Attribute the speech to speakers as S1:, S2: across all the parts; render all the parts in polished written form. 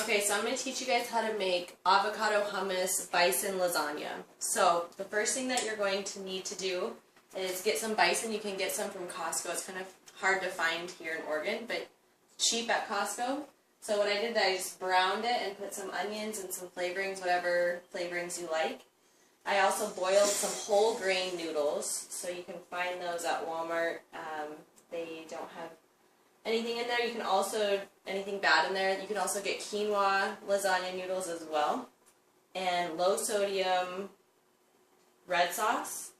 S1: Okay, so I'm going to teach you guys how to make avocado hummus bison lasagna. So the first thing that you're going to need to do is get some bison. You can get some from Costco. It's kind of hard to find here in Oregon, but cheap at Costco. So what I did, I just browned it and put some onions and some flavorings, whatever flavorings you like. I also boiled some whole grain noodles, so you can find those at Walmart. They don't have anything in there. You can also, anything bad in there, you can also get quinoa lasagna noodles as well. And low sodium red sauce.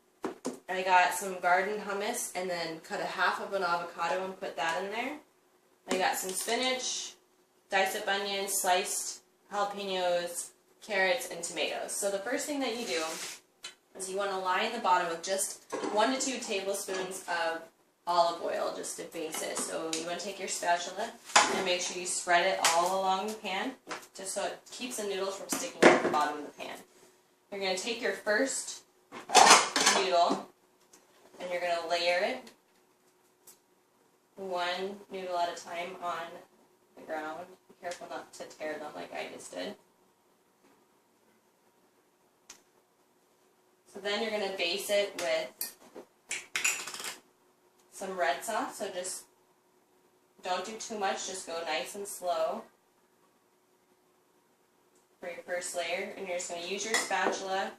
S1: I got some garden hummus and then cut a half of an avocado and put that in there. I got some spinach, diced up onions, sliced jalapenos, carrots, and tomatoes. So the first thing that you do is you want to line the bottom with just 1 to 2 tablespoons of olive oil just to base it. So you want to take your spatula and make sure you spread it all along the pan just so it keeps the noodles from sticking to the bottom of the pan. You're going to take your first noodle and you're going to layer it one noodle at a time on the ground. Be careful not to tear them like I just did. So then you're going to base it with some red sauce, so just don't do too much, just go nice and slow for your first layer. And you're just going to use your spatula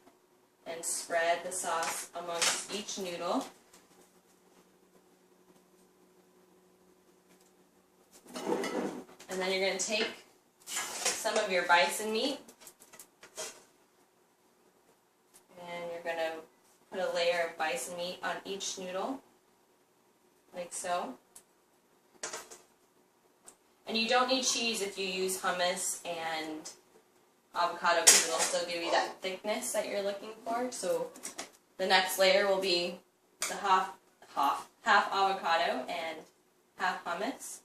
S1: and spread the sauce amongst each noodle. And then you're going to take some of your bison meat and you're going to put a layer of bison meat on each noodle, like so. And you don't need cheese if you use hummus and avocado because it'll still give you that thickness that you're looking for. So the next layer will be the half avocado and half hummus.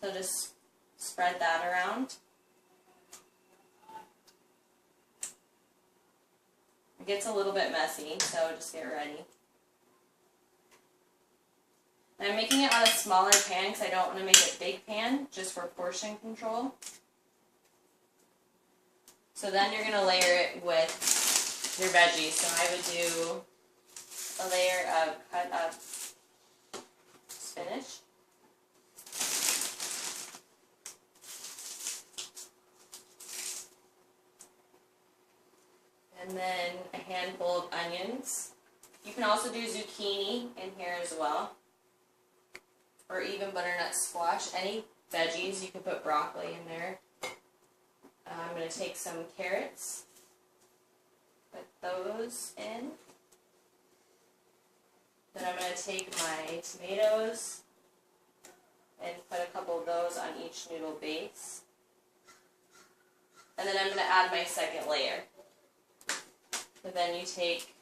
S1: So just spread that around. It gets a little bit messy, so just get ready. And I'm making it on a smaller pan because I don't want to make a big pan, just for portion control. So then you're going to layer it with your veggies. So I would do a layer of cut up spinach. And then a handful of onions. You can also do zucchini in here as well, or even butternut squash. Any veggies, you can put broccoli in there. I'm going to take some carrots, put those in. Then I'm going to take my tomatoes and put a couple of those on each noodle base. And then I'm going to add my second layer. So then you take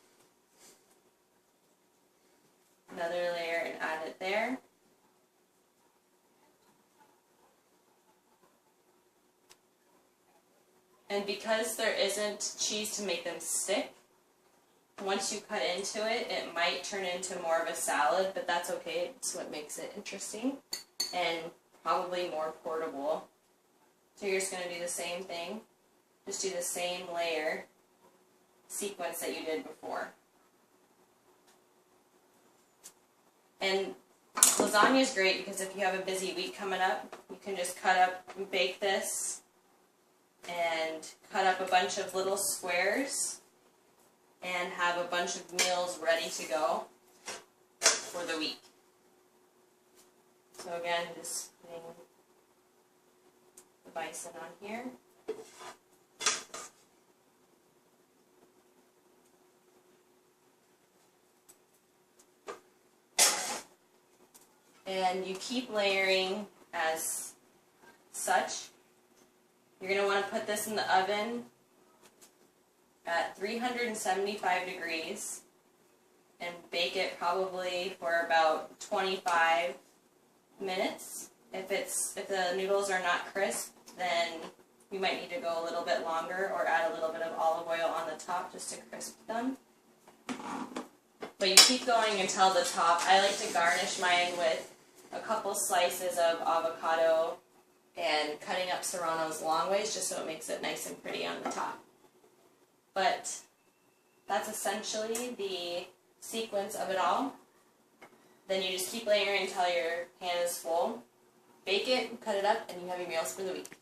S1: another layer and add it there. And because there isn't cheese to make them stick, once you cut into it, it might turn into more of a salad, but that's okay. It's what makes it interesting and probably more portable. So you're just going to do the same thing. Just do the same layer sequence that you did before. And lasagna is great because if you have a busy week coming up, you can just cut up and bake this and cut up a bunch of little squares and have a bunch of meals ready to go for the week. So again, just putting the bison on here. And you keep layering as such. You're going to want to put this in the oven at 375 degrees and bake it probably for about 25 minutes. If the noodles are not crisp, then you might need to go a little bit longer or add a little bit of olive oil on the top just to crisp them. But you keep going until the top. I like to garnish mine with a couple slices of avocado and cutting up serranos long ways just so it makes it nice and pretty on the top. But that's essentially the sequence of it all. Then you just keep layering until your pan is full. Bake it, cut it up, and you have your meals for the week.